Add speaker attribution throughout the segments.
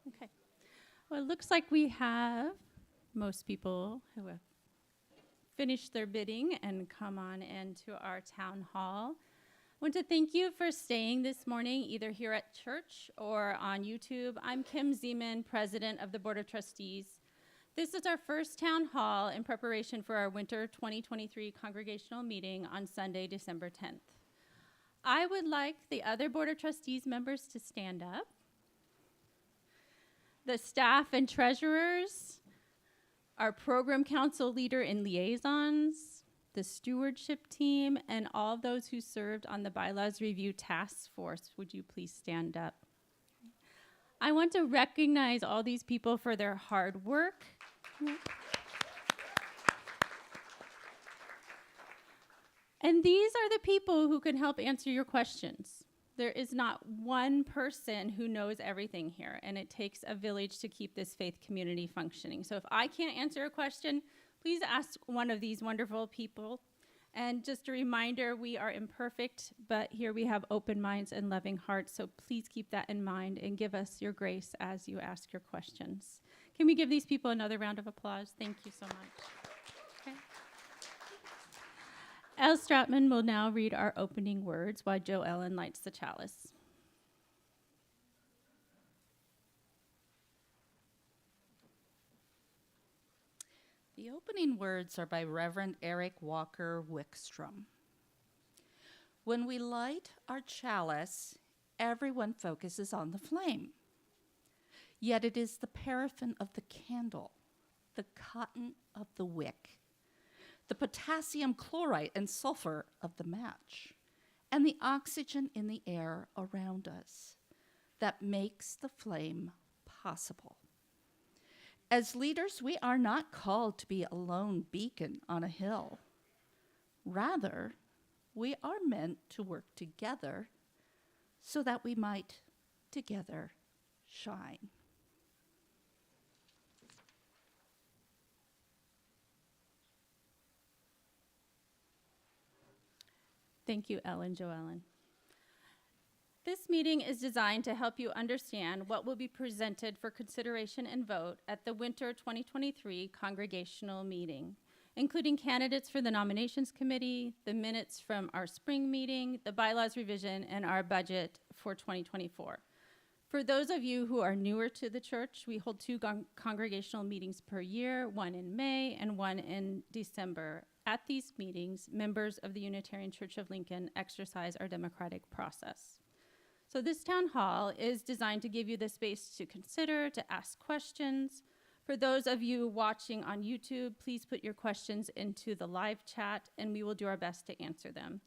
Speaker 1: Okay. Well, it looks like we have most people who have finished their bidding and come on into our town hall. I want to thank you for staying this morning, either here at church or on YouTube. I'm Kim Zeman, President of the Board of Trustees. This is our first town hall in preparation for our winter 2023 congregational meeting on Sunday, December 10th. I would like the other Board of Trustees members to stand up. The staff and treasurers, our program council leader and liaisons, the stewardship team, and all those who served on the Bylaws Review Task Force. Would you please stand up? I want to recognize all these people for their hard work. And these are the people who can help answer your questions. There is not one person who knows everything here, and it takes a village to keep this faith community functioning. So if I can't answer a question, please ask one of these wonderful people. And just a reminder, we are imperfect, but here we have open minds and loving hearts. So please keep that in mind and give us your grace as you ask your questions. Can we give these people another round of applause? Thank you so much. Okay. Elle Stratman will now read our opening words while Joe Ellen lights the chalice.
Speaker 2: The opening words are by Reverend Eric Walker Wickstrom. When we light our chalice, everyone focuses on the flame. Yet it is the paraffin of the candle, the cotton of the wick, the potassium chloride and sulfur of the match, and the oxygen in the air around us that makes the flame possible. As leaders, we are not called to be a lone beacon on a hill. Rather, we are meant to work together so that we might together shine.
Speaker 1: Thank you, Ellen Joellen. This meeting is designed to help you understand what will be presented for consideration and vote at the winter 2023 congregational meeting, including candidates for the nominations committee, the minutes from our spring meeting, the bylaws revision, and our budget for 2024. For those of you who are newer to the church, we hold two congregational meetings per year, one in May and one in December. At these meetings, members of the Unitarian Church of Lincoln exercise our democratic process. So this town hall is designed to give you the space to consider, to ask questions. For those of you watching on YouTube, please put your questions into the live chat and we will do our best to answer them.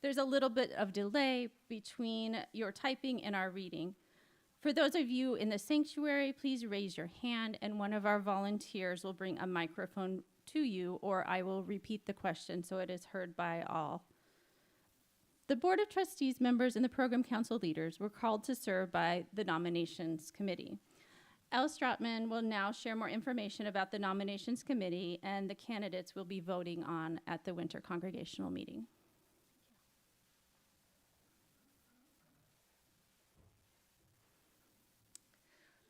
Speaker 1: There's a little bit of delay between your typing and our reading. For those of you in the sanctuary, please raise your hand and one of our volunteers will bring a microphone to you, or I will repeat the question so it is heard by all. The Board of Trustees members and the Program Council leaders were called to serve by the Nominations Committee. Elle Stratman will now share more information about the Nominations Committee and the candidates we'll be voting on at the winter congregational meeting.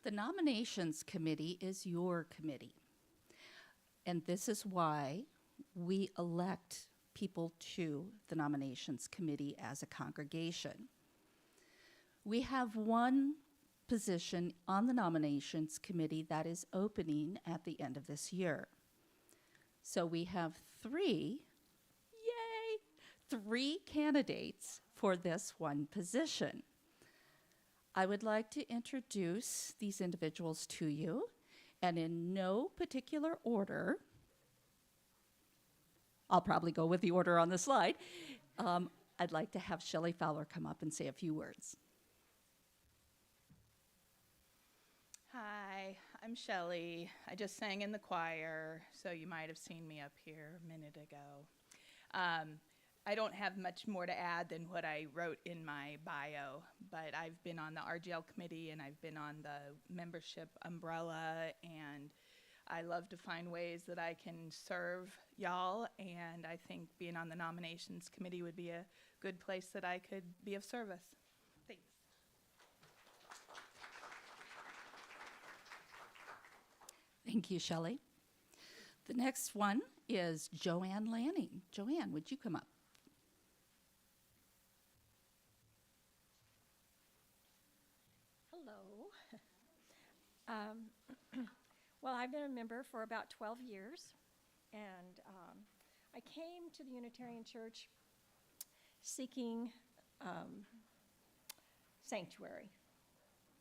Speaker 2: The Nominations Committee is your committee. And this is why we elect people to the Nominations Committee as a congregation. We have one position on the Nominations Committee that is opening at the end of this year. So we have three candidates for this one position. I would like to introduce these individuals to you. And in no particular order, I'll probably go with the order on the slide, I'd like to have Shelley Fowler come up and say a few words.
Speaker 3: Hi, I'm Shelley. I just sang in the choir, so you might have seen me up here a minute ago. I don't have much more to add than what I wrote in my bio, but I've been on the RGL committee and I've been on the membership umbrella, and I love to find ways that I can serve y'all, and I think being on the nominations committee would be a good place that I could be of service. Thanks.
Speaker 2: Thank you, Shelley. The next one is Joanne Lanning. Joanne, would you come up?
Speaker 4: Hello. Well, I've been a member for about 12 years, and I came to the Unitarian Church seeking sanctuary,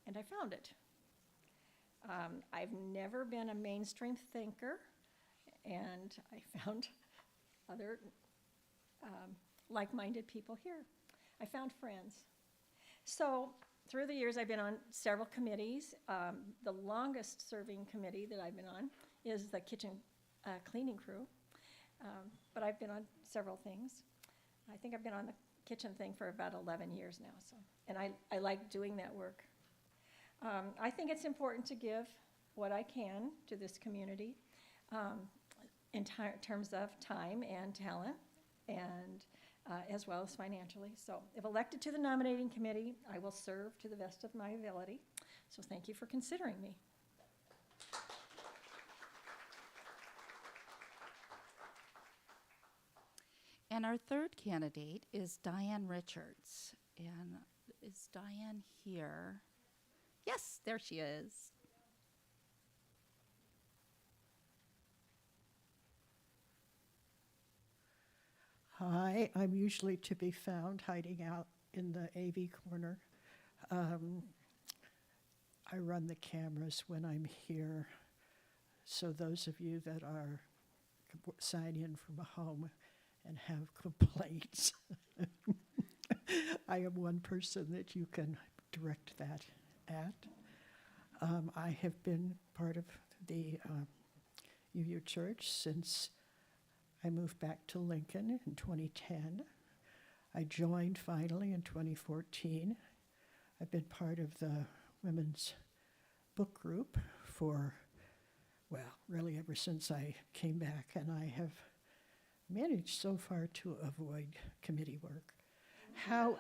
Speaker 4: and I found it. I've never been a mainstream thinker, and I found other like-minded people here. I found friends. So through the years, I've been on several committees. The longest serving committee that I've been on is the kitchen cleaning crew. But I've been on several things. I think I've been on the kitchen thing for about 11 years now. And I like doing that work. I think it's important to give what I can to this community in terms of time and talent, and as well as financially. So if elected to the nominating committee, I will serve to the best of my ability. So thank you for considering me.
Speaker 2: And our third candidate is Diane Richards. And is Diane here? Yes, there she is.
Speaker 5: Hi, I'm usually to be found hiding out in the AV corner. I run the cameras when I'm here, so those of you that are sign in from home and have complaints, I am one person that you can direct that at. I have been part of the UU Church since I moved back to Lincoln in 2010. I joined finally in 2014. I've been part of the women's book group for, well, really ever since I came back, and I have managed so far to avoid committee work. How?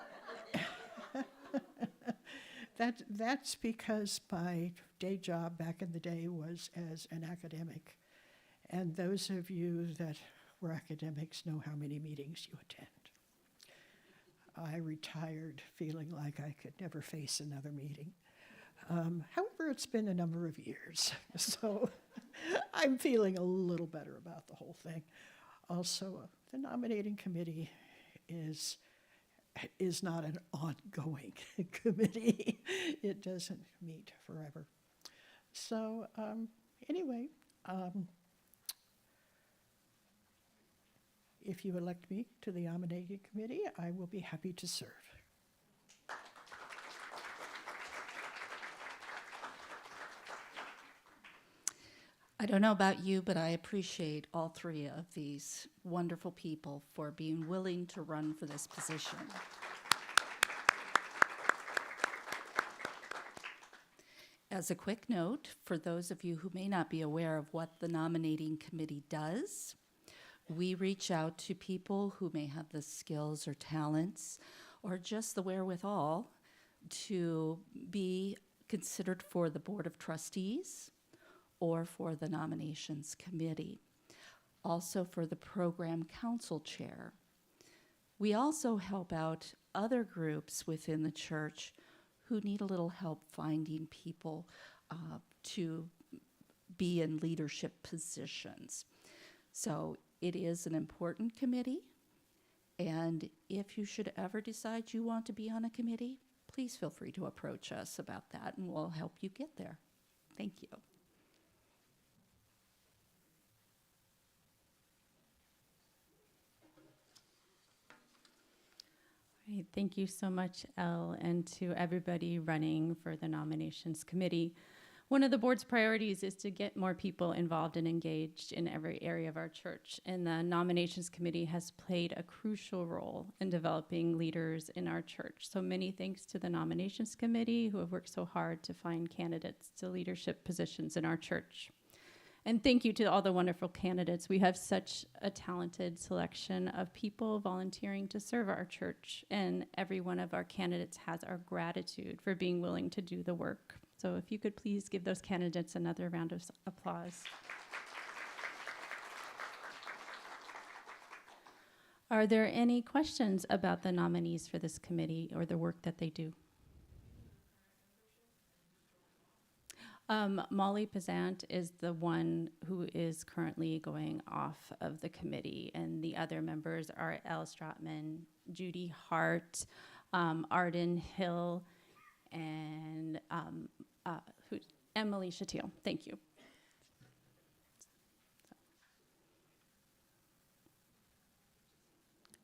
Speaker 5: That's because my day job back in the day was as an academic, and those of you that were academics know how many meetings you attend. I retired feeling like I could never face another meeting. However, it's been a number of years, so I'm feeling a little better about the whole thing. Also, the nominating committee is not an ongoing committee. It doesn't meet forever. So anyway, if you elect me to the nominating committee, I will be happy to serve.
Speaker 2: I don't know about you, but I appreciate all three of these wonderful people for being willing to run for this position. As a quick note, for those of you who may not be aware of what the nominating committee does, we reach out to people who may have the skills or talents or just the wherewithal to be considered for the Board of Trustees or for the nominations committee, also for the program council chair. We also help out other groups within the church who need a little help finding people to be in leadership positions. So it is an important committee, and if you should ever decide you want to be on a committee, please feel free to approach us about that, and we'll help you get there. Thank you.
Speaker 1: Right, thank you so much, Elle, and to everybody running for the nominations committee. One of the board's priorities is to get more people involved and engaged in every area of our church, and the nominations committee has played a crucial role in developing leaders in our church. So many thanks to the nominations committee who have worked so hard to find candidates to leadership positions in our church. And thank you to all the wonderful candidates. We have such a talented selection of people volunteering to serve our church, and every one of our candidates has our gratitude for being willing to do the work. So if you could please give those candidates another round of applause. Are there any questions about the nominees for this committee or the work that they do? Molly Pezant is the one who is currently going off of the committee, and the other members are Elle Stratman, Judy Hart, Arden Hill, and Emily Chatille. Thank you.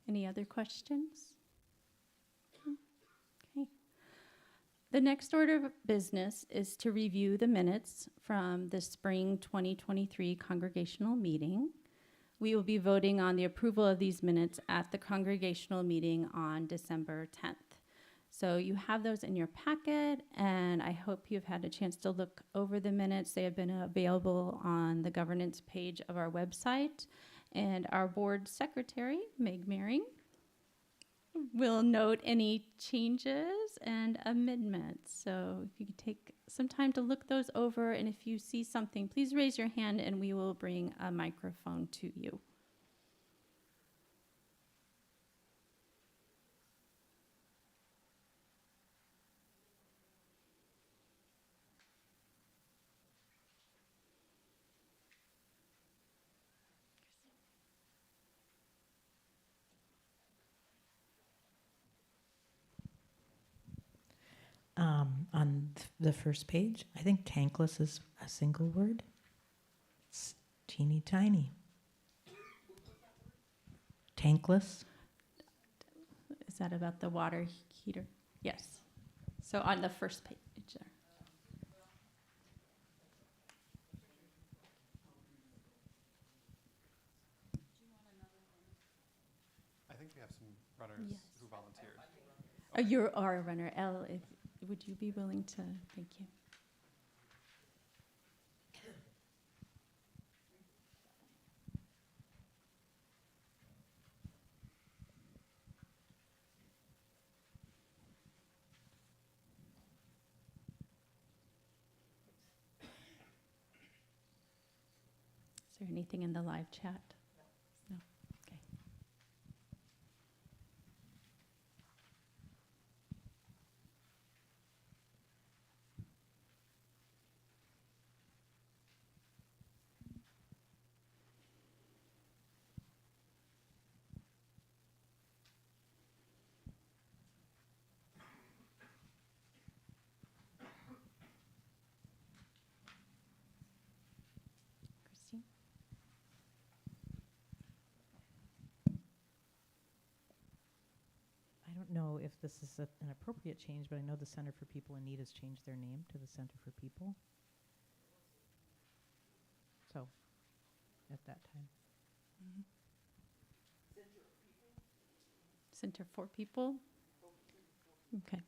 Speaker 1: Any other questions? Okay. The next order of business is to review the minutes from the spring 2023 congregational meeting. We will be voting on the approval of these minutes at the congregational meeting on December 10th. So you have those in your packet, and I hope you've had a chance to look over the minutes. They have been available on the governance page of our website. And our board secretary, Meg Mering, will note any changes and amendments. So if you could take some time to look those over, and if you see something, please raise your hand and we will bring a microphone to you.
Speaker 6: On the first page, I think tankless is a single word. It's teeny tiny. Tankless.
Speaker 1: Is that about the water heater? Yes. So on the first page there.
Speaker 7: I think we have some runners
Speaker 1: Yes.
Speaker 7: who volunteered.
Speaker 1: Oh, you are a runner. Elle, would you be willing to? Thank you. Is there anything in the live chat? No? Okay. Christine?
Speaker 6: I don't know if this is an appropriate change, but I know the Center for People in Need has changed their name to the Center for People. So, at that time.
Speaker 1: Center for People? Okay.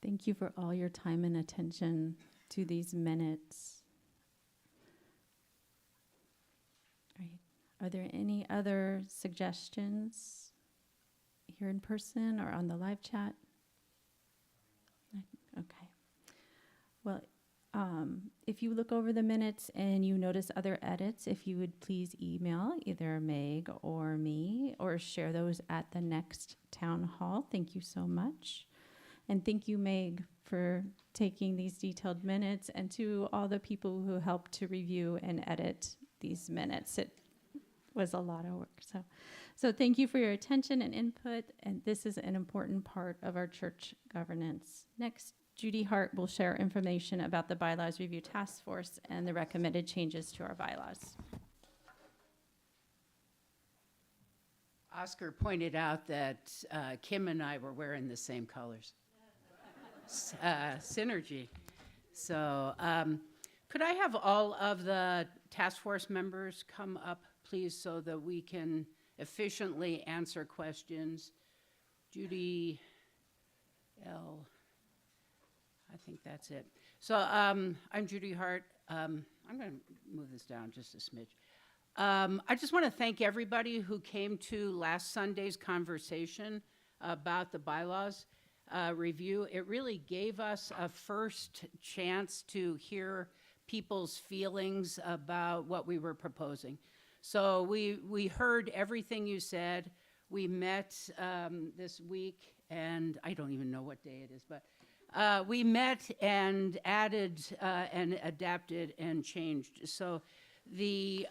Speaker 1: Thank you for all your time and attention to these minutes. All right. Are there any other suggestions here in person or on the live chat? Okay. Well, if you look over the minutes and you notice other edits, if you would please email either Meg or me or share those at the next town hall. Thank you so much. And thank you, Meg, for taking these detailed minutes, and to all the people who helped to review and edit these minutes. It was a lot of work. So thank you for your attention and input, and this is an important part of our church governance. Next, Judy Hart will share information about the Bylaws Review Task Force and the recommended changes to our bylaws.
Speaker 8: Oscar pointed out that Kim and I were wearing the same colors. Synergy. So could I have all of the task force members come up, please, so that we can efficiently answer questions? Judy, L. I think that's it. So I'm Judy Hart. I'm going to move this down just a smidge. I just want to thank everybody who came to last Sunday's conversation about the bylaws review. It really gave us a first chance to hear people's feelings about what we were proposing. So we heard everything you said. We met this week, and I don't even know what day it is, but we met and added and adapted and changed. So the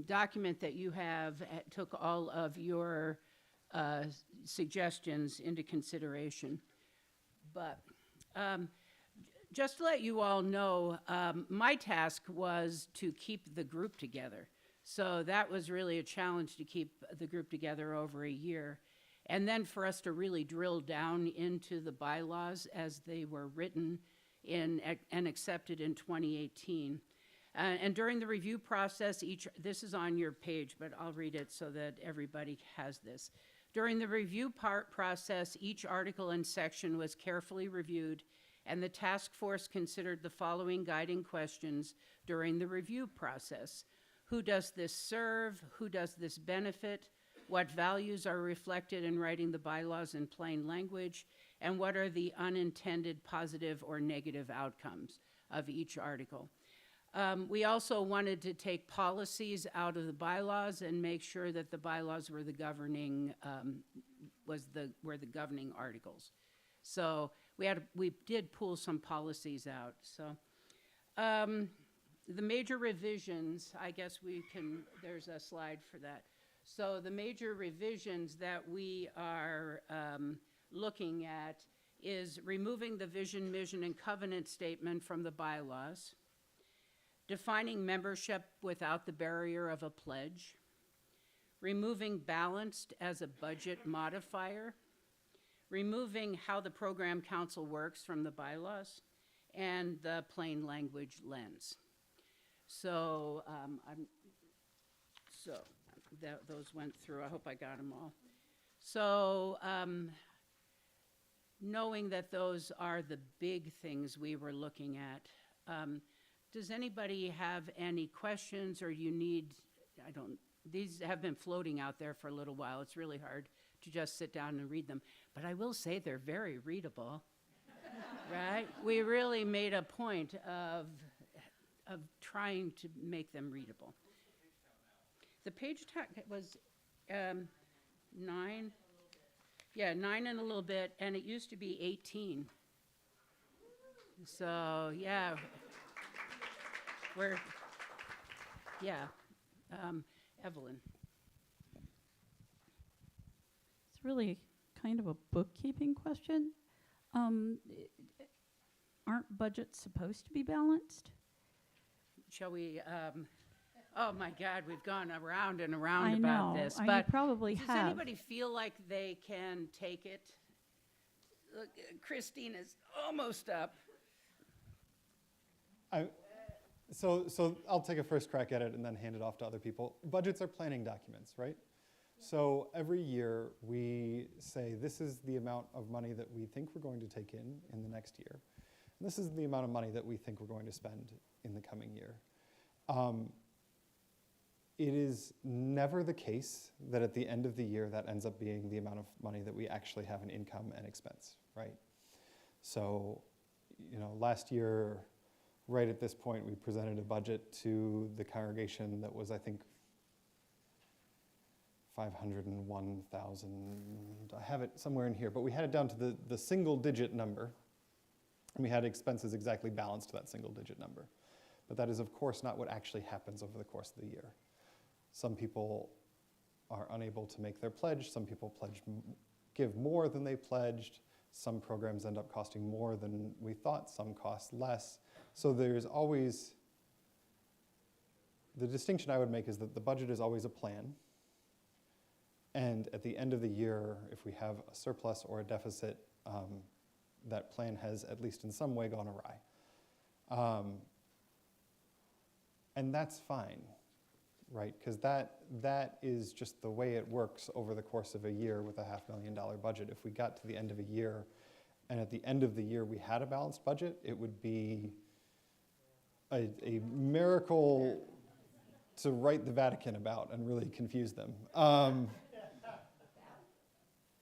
Speaker 8: document that you have took all of your suggestions into consideration. But just to let you all know, my task was to keep the group together. So that was really a challenge, to keep the group together over a year. And then for us to really drill down into the bylaws as they were written in and accepted in 2018. And during the review process, this is on your page, but I'll read it so that everybody has this. During the review process, each article and section was carefully reviewed, and the task force considered the following guiding questions during the review process. Who does this serve? Who does this benefit? What values are reflected in writing the bylaws in plain language? And what are the unintended positive or negative outcomes of each article? We also wanted to take policies out of the bylaws and make sure that the bylaws were the governing, were the governing articles. So we did pull some policies out. So the major revisions, I guess there's a slide for that. So the major revisions that we are looking at is removing the vision, mission, and covenant statement from the bylaws, defining membership without the barrier of a pledge, removing balanced as a budget modifier, removing how the program council works from the bylaws, and the plain language lens. So those went through. I hope I got them all. So knowing that those are the big things we were looking at, does anybody have any questions, or these have been floating out there for a little while. It's really hard to just sit down and read them. But I will say they're very readable, right? We really made a point of trying to make them readable. The page count was 9. Yeah, 9 and a little bit, and it used to be 18. So, yeah. Evelyn.
Speaker 9: It's really kind of a bookkeeping question. Aren't budgets supposed to be balanced?
Speaker 8: Shall we, oh my God, we've gone around and around about this.
Speaker 9: I
Speaker 8: But
Speaker 9: probably
Speaker 8: does
Speaker 9: have.
Speaker 8: anybody feel like they can take it? Look, Christine is almost up.
Speaker 7: So I'll take a first crack at it and then hand it off to other people. Budgets are planning documents, right? So every year we say this is the amount of money that we think we're going to take in the next year. And this is the amount of money that we think we're going to spend in the coming year. It is never the case that at the end of the year that ends up being the amount of money that we actually have in income and expense, right? So, last year, right at this point, we presented a budget to the congregation that was, I think, 501,000. I have it somewhere in here, but we had it down to the single digit number. And we had expenses exactly balanced to that single digit number. But that is, of course, not what actually happens over the course of the year. Some people are unable to make their pledge. Some people give more than they pledged. Some programs end up costing more than we thought. Some cost less. So there's always, the distinction I would make is that the budget is always a plan. And at the end of the year, if we have a surplus or a deficit, that plan has at least in some way gone awry. And that's fine, right? Because that is just the way it works over the course of a year with a $500,000 budget. If we got to the end of a year, and at the end of the year we had a balanced budget, it would be a miracle to write the Vatican about and really confuse them.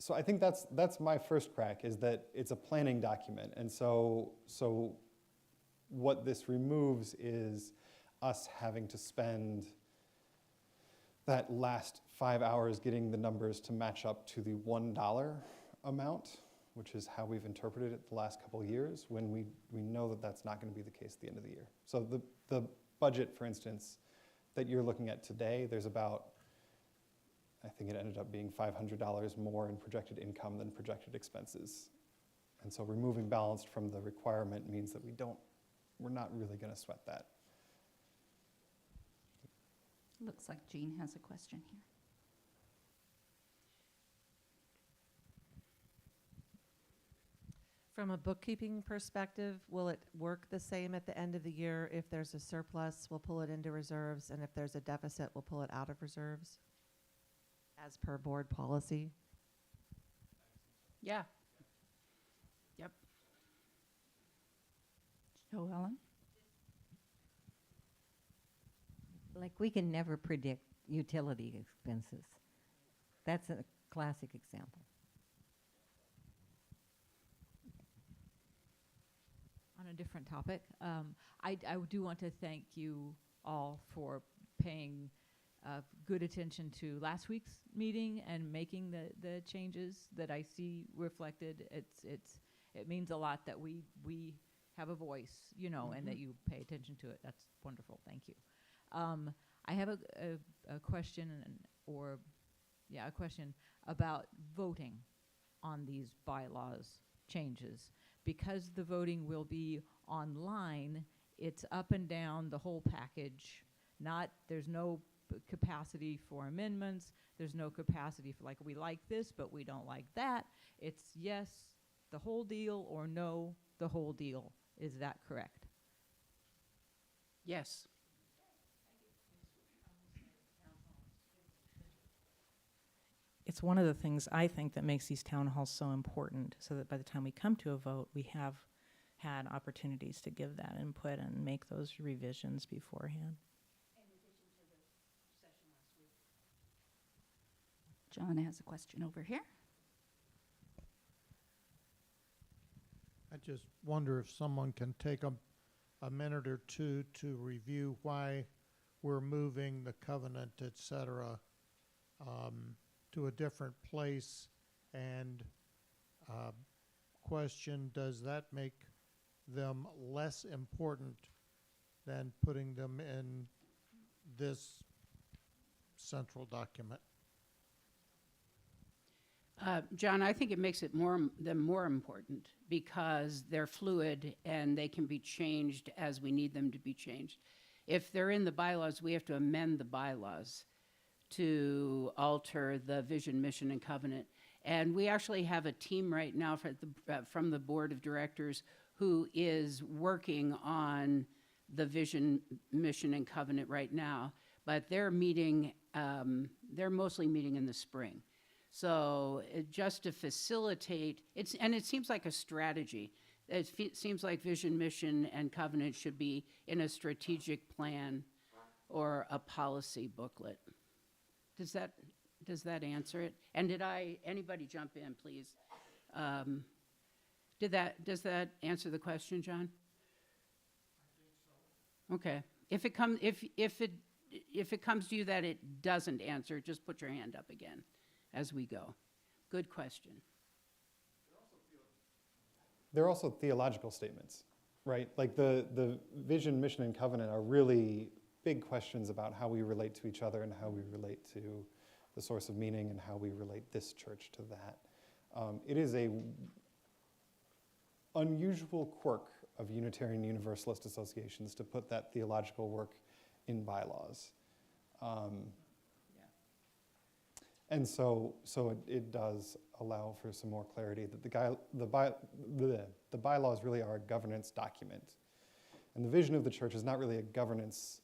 Speaker 7: So I think that's my first crack, is that it's a planning document. And so what this removes is us having to spend that last 5 hours getting the numbers to match up to the $1 amount, which is how we've interpreted it the last couple of years, when we know that that's not going to be the case at the end of the year. So the budget, for instance, that you're looking at today, there's about, I think it ended up being $500 more in projected income than projected expenses. And so removing balanced from the requirement means that we're not really going to sweat that.
Speaker 2: Looks like Jean has a question here.
Speaker 10: From a bookkeeping perspective, will it work the same at the end of the year? If there's a surplus, we'll pull it into reserves, and if there's a deficit, we'll pull it out of reserves, as per board policy?
Speaker 8: Yeah. Yep.
Speaker 2: Jo Ellen?
Speaker 11: Like, we can never predict utility expenses. That's a classic example.
Speaker 12: On a different topic, I do want to thank you all for paying good attention to last week's meeting and making the changes that I see reflected. It means a lot that we have a voice, and that you pay attention to it. That's wonderful. Thank you. I have a question, a question about voting on these bylaws changes. Because the voting will be online, it's up and down the whole package. There's no capacity for amendments. There's no capacity for, like, we like this, but we don't like that. It's yes, the whole deal, or no, the whole deal. Is that correct?
Speaker 8: Yes.
Speaker 6: It's one of the things I think that makes these town halls so important, so that by the time we come to a vote, we have had opportunities to give that input and make those revisions beforehand.
Speaker 2: John has a question over here.
Speaker 13: I just wonder if someone can take a minute or two to review why we're moving the covenant, et cetera, to a different place, and question, does that make them less important than putting them in this central document?
Speaker 8: John, I think it makes them more important because they're fluid and they can be changed as we need them to be changed. If they're in the bylaws, we have to amend the bylaws to alter the vision, mission, and covenant. And we actually have a team right now from the board of directors who is working on the vision, mission, and covenant right now. But they're meeting they're mostly meeting in the spring. So just to facilitate, and it seems like a strategy. It seems like vision, mission, and covenant should be in a strategic plan or a policy booklet. Does that answer it? And anybody jump in, please? Does that answer the question, John? Okay. If it comes to you that it doesn't answer, just put your hand up again as we go. Good question.
Speaker 7: There are also theological statements, right? Like the vision, mission, and covenant are really big questions about how we relate to each other and how we relate to the source of meaning and how we relate this church to that. It is a unusual quirk of Unitarian Universalist associations to put that theological work in bylaws. And so it does allow for some more clarity that the bylaws really are a governance document. And the vision of the church is not really a governance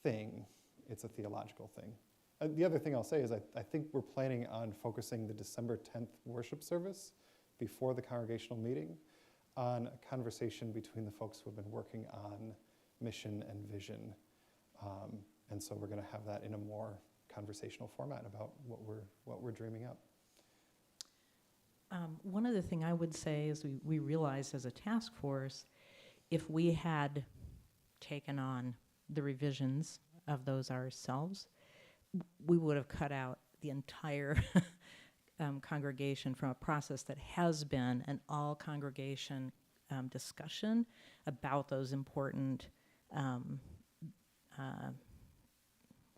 Speaker 7: thing, it's a theological thing. The other thing I'll say is I think we're planning on focusing the December 10th worship service before the congregational meeting on a conversation between the folks who have been working on mission and vision. And so we're going to have that in a more conversational format about what we're dreaming up.
Speaker 6: One other thing I would say is we realized as a task force, if we had taken on the revisions of those ourselves, we would have cut out the entire congregation from a process that has been an all-congregation discussion about those important,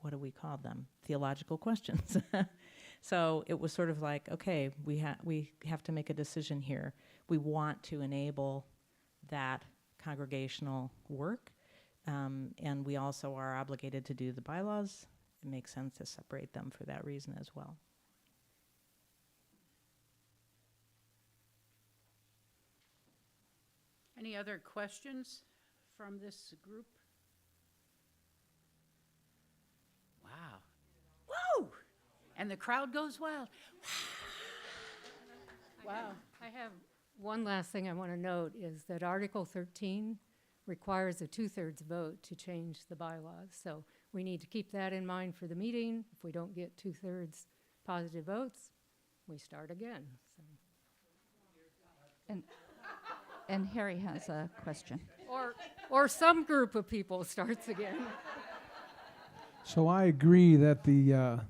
Speaker 6: what do we call them? Theological questions. So it was sort of like, okay, we have to make a decision here. We want to enable that congregational work, and we also are obligated to do the bylaws. It makes sense to separate them for that reason as well.
Speaker 8: Any other questions from this group? Wow. Woo! And the crowd goes wild. Wow.
Speaker 14: I have one last thing I want to note is that Article 13 requires a 2/3 vote to change the bylaws. So we need to keep that in mind for the meeting. If we don't get 2/3 positive votes, we start again. So.
Speaker 15: And Harry has a question.
Speaker 14: Or some group of people starts again.
Speaker 16: So I agree that the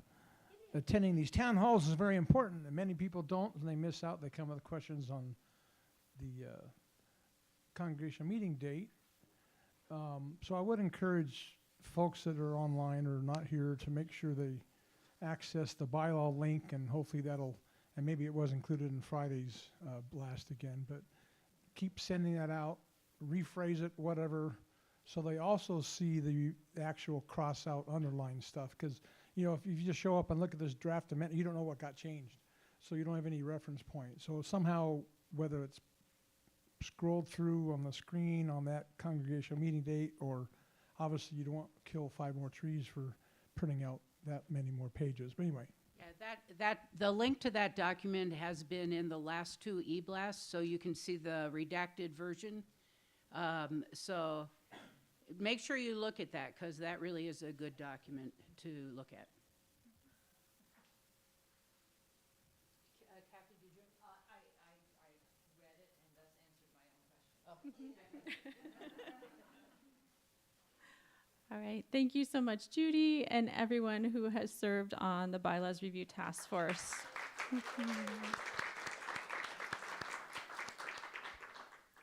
Speaker 16: attending these town halls is very important, and many people don't, and they miss out. They come with questions on the congregational meeting date. So I would encourage folks that are online or not here to make sure they access the bylaw link, and hopefully that'll, and maybe it was included in Friday's blast again, but keep sending that out, rephrase it, whatever, so they also see the actual cross-out, underline stuff. Because, you know, if you just show up and look at this draft amendment, you don't know what got changed. So you don't have any reference point. So somehow, whether it's scrolled through on the screen on that congregational meeting date, or obviously you don't want to kill 5 more trees for printing out that many more pages. But anyway.
Speaker 8: Yeah, the link to that document has been in the last 2 e-blasts, so you can see the redacted version. So make sure you look at that, because that really is a good document to look at.
Speaker 12: Kathy, did you? I read it and thus answered my own question.
Speaker 1: All right, thank you so much, Judy, and everyone who has served on the Bylaws Review Task Force.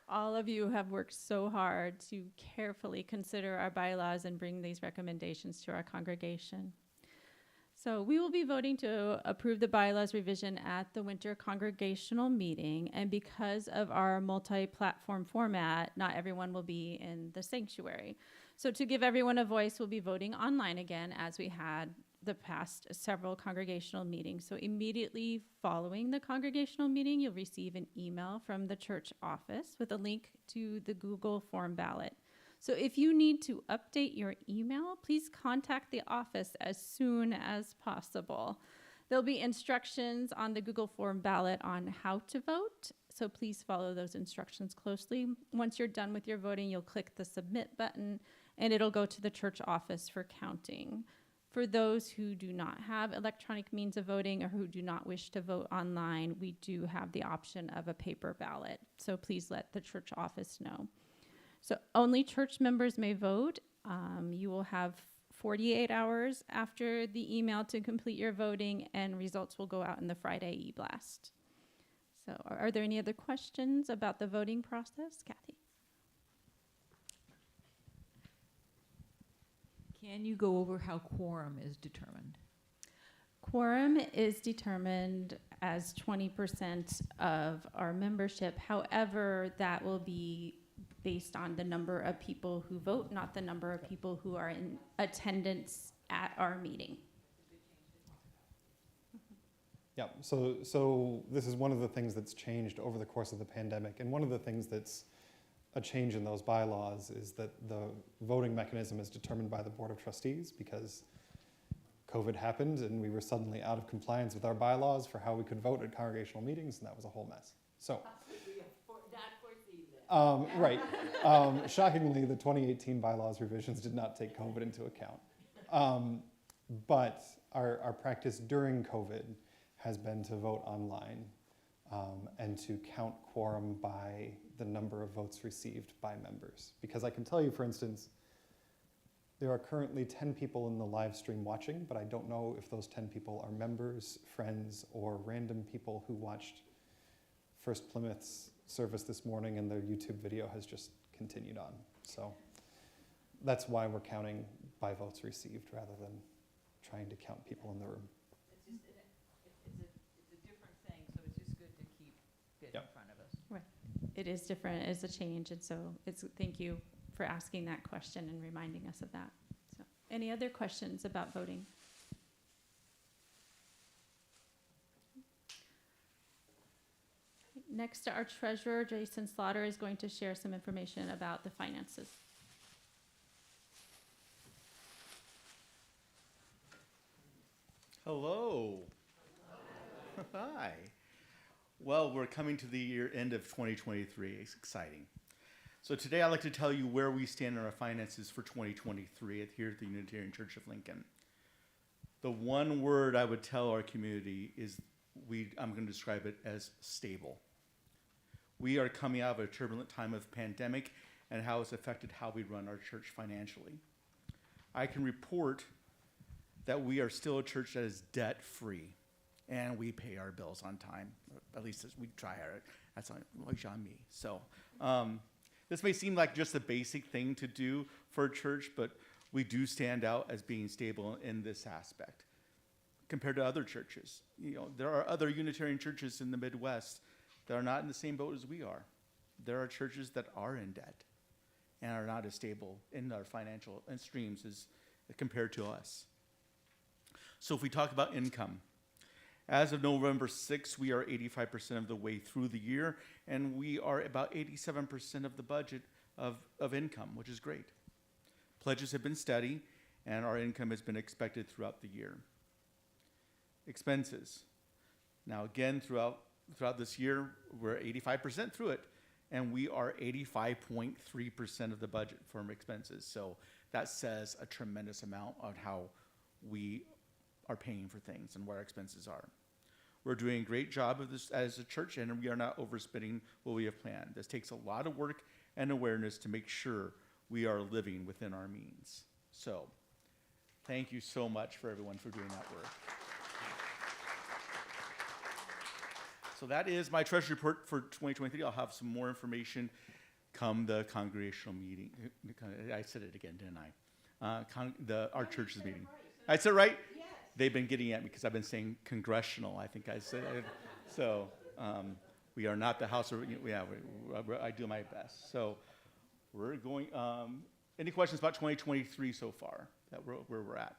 Speaker 1: All of you have worked so hard to carefully consider our bylaws and bring these recommendations to our congregation. So we will be voting to approve the bylaws revision at the winter congregational meeting, and because of our multi-platform format, not everyone will be in the sanctuary. So to give everyone a voice, we'll be voting online again, as we had the past several congregational meetings. So immediately following the congregational meeting, you'll receive an email from the church office with a link to the Google form ballot. So if you need to update your email, please contact the office as soon as possible. There'll be instructions on the Google form ballot on how to vote, so please follow those instructions closely. Once you're done with your voting, you'll click the submit button, and it'll go to the church office for counting. For those who do not have electronic means of voting or who do not wish to vote online, we do have the option of a paper ballot, so please let the church office know. So only church members may vote. You will have 48 hours after the email to complete your voting, and results will go out in the Friday e-blast. So are there any other questions about the voting process? Kathy?
Speaker 12: Can you go over how quorum is determined?
Speaker 1: Quorum is determined as 20% of our membership. However, that will be based on the number of people who vote, not the number of people who are in attendance at our meeting.
Speaker 7: Yeah, so this is one of the things that's changed over the course of the pandemic, and one of the things that's a change in those bylaws is that the voting mechanism is determined by the Board of Trustees, because COVID happened and we were suddenly out of compliance with our bylaws for how we could vote at congregational meetings, and that was a whole mess. So, right. Shockingly, the 2018 bylaws revisions did not take COVID into account. But our practice during COVID has been to vote online and to count quorum by the number of votes received by members. Because I can tell you, for instance, there are currently 10 people in the live stream watching, but I don't know if those 10 people are members, friends, or random people who watched First Plymouth's service this morning and their YouTube video has just continued on. So that's why we're counting by votes received rather than trying to count people in the room.
Speaker 12: It's a different thing, so it's just good to keep it in front of us.
Speaker 1: Right. It is different, it's a change, and so thank you for asking that question and reminding us of that. So, any other questions about voting? Next, our treasurer, Jason Slaughter, is going to share some information about the finances.
Speaker 17: Hello. Hi. Well, we're coming to the year end of 2023. It's exciting. So today I'd like to tell you where we stand in our finances for 2023 here at the Unitarian Church of Lincoln. The one word I would tell our community is I'm going to describe it as stable. We are coming out of a turbulent time of pandemic and how it's affected how we run our church financially. I can report that we are still a church that is debt-free, and we pay our bills on time. At least we try our, that's on me. So this may seem like just a basic thing to do for a church, but we do stand out as being stable in this aspect compared to other churches. You know, there are other Unitarian churches in the Midwest that are not in the same boat as we are. There are churches that are in debt and are not as stable in their financial streams as compared to us. So if we talk about income, as of November 6th, we are 85% of the way through the year, and we are about 87% of the budget of income, which is great. Pledges have been steady, and our income has been expected throughout the year. Expenses. Now again, throughout this year, we're 85% through it, and we are 85.3% of the budget for expenses. So that says a tremendous amount on how we are paying for things and what our expenses are. We're doing a great job of this as a church, and we are not overspending what we have planned. This takes a lot of work and awareness to make sure we are living within our means. So thank you so much for everyone for doing that work. So that is my treasury report for 2023. I'll have some more information come the congregational meeting. I said it again, didn't I? Our church's meeting. I said it right? Yes. They've been getting at me because I've been saying congressional, I think I said it. So we are not the House of, I do my best. So we're going, any questions about 2023 so far, where we're at?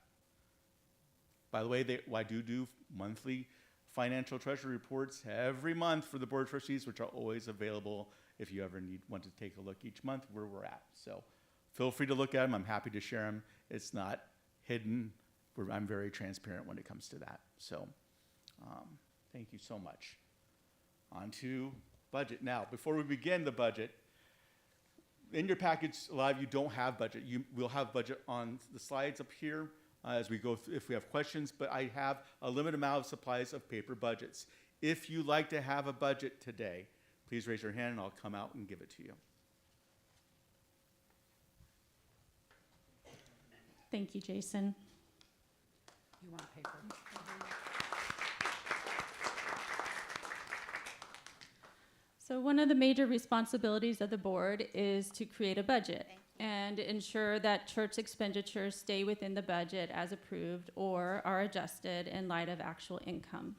Speaker 17: By the way, I do monthly financial treasury reports every month for the Board of Trustees, which are always available if you ever want to take a look each month where we're at. So Feel free to look at them. I'm happy to share them. It's not hidden. I'm very transparent when it comes to that. So thank you so much. On to budget. Now, before we begin the budget, in your package, a lot of you don't have budget. We'll have budget on the slides up here as we go through if we have questions, but I have a limited amount of supplies of paper budgets. If you'd like to have a budget today, please raise your hand and I'll come out and give it to you.
Speaker 1: Thank you, Jason.
Speaker 8: You want paper?
Speaker 1: So one of the major responsibilities of the board is to create a budget and ensure that church expenditures stay within the budget as approved or are adjusted in light of actual income.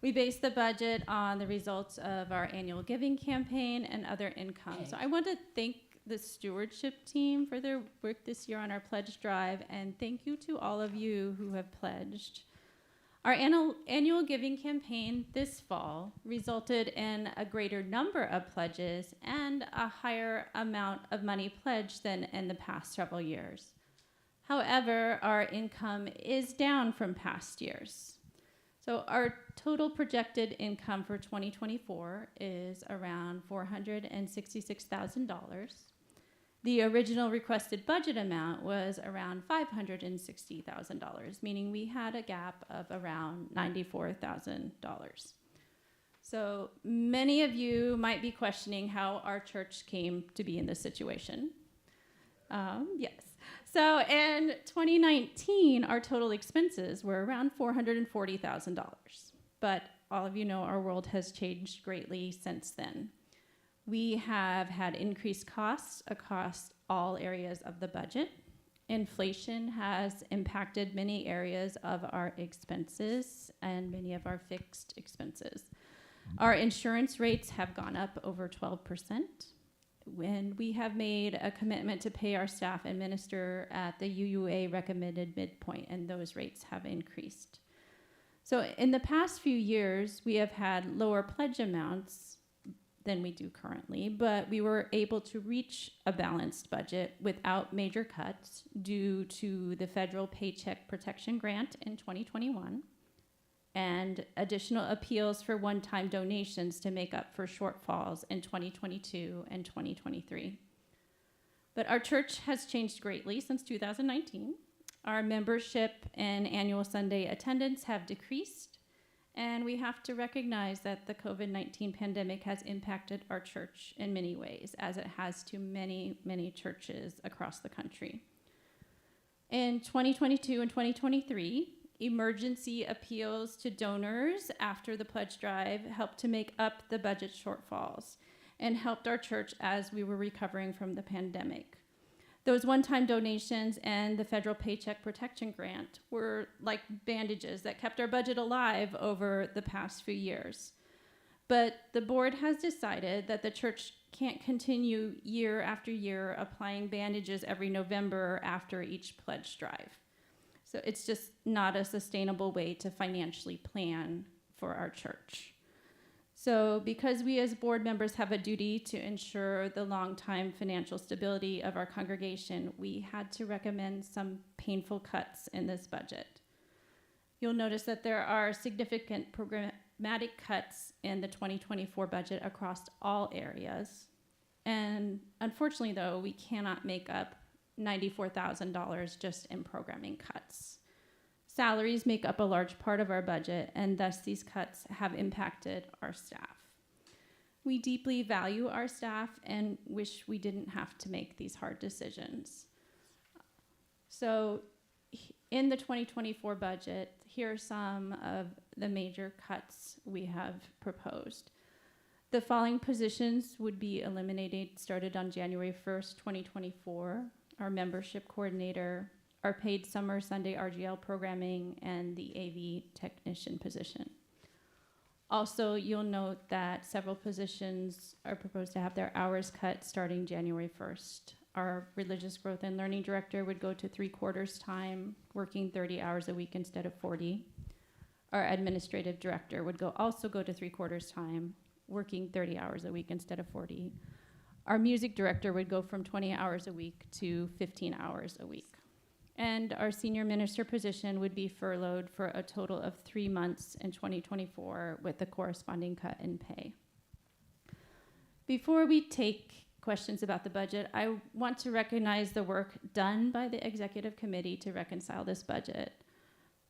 Speaker 1: We base the budget on the results of our annual giving campaign and other income. So I want to thank the stewardship team for their work this year on our pledge drive, and thank you to all of you who have pledged. Our annual giving campaign this fall resulted in a greater number of pledges and a higher amount of money pledged than in the past several years. However, our income is down from past years. So our total projected income for 2024 is around $466,000. The original requested budget amount was around $560,000, meaning we had a gap of around $94,000. So many of you might be questioning how our church came to be in this situation. Yes. So in 2019, our total expenses were around $440,000. But all of you know our world has changed greatly since then. We have had increased costs across all areas of the budget. Inflation has impacted many areas of our expenses and many of our fixed expenses. Our insurance rates have gone up over 12%. When we have made a commitment to pay our staff and minister at the UUA recommended midpoint, and those rates have increased. So in the past few years, we have had lower pledge amounts than we do currently, but we were able to reach a balanced budget without major cuts due to the federal Paycheck Protection Grant in 2021 and additional appeals for one-time donations to make up for shortfalls in 2022 and 2023. But our church has changed greatly since 2019. Our membership and annual Sunday attendance have decreased, and we have to recognize that the COVID-19 pandemic has impacted our church in many ways, as it has to many, many churches across the country. In 2022 and 2023, emergency appeals to donors after the pledge drive helped to make up the budget shortfalls and helped our church as we were recovering from the pandemic. Those one-time donations and the federal Paycheck Protection Grant were like bandages that kept our budget alive over the past few years. But the board has decided that the church can't continue year after year applying bandages every November after each pledge drive. So it's just not a sustainable way to financially plan for our church. So because we as board members have a duty to ensure the long-time financial stability of our congregation, we had to recommend some painful cuts in this budget. You'll notice that there are significant programmatic cuts in the 2024 budget across all areas. And unfortunately, though, we cannot make up $94,000 just in programming cuts. Salaries make up a large part of our budget, and thus these cuts have impacted our staff. We deeply value our staff and wish we didn't have to make these hard decisions. So in the 2024 budget, here are some of the major cuts we have proposed. The following positions would be eliminated, started on January 1st, 2024. Our membership coordinator, our paid summer Sunday RGL programming, and the AV technician position. Also, you'll note that several positions are proposed to have their hours cut starting January 1st. Our religious growth and learning director would go to 3/4 time, working 30 hours a week instead of 40. Our administrative director would also go to 3/4 time, working 30 hours a week instead of 40. Our music director would go from 20 hours a week to 15 hours a week. And our senior minister position would be furloughed for a total of 3 months in 2024 with a corresponding cut in pay. Before we take questions about the budget, I want to recognize the work done by the executive committee to reconcile this budget.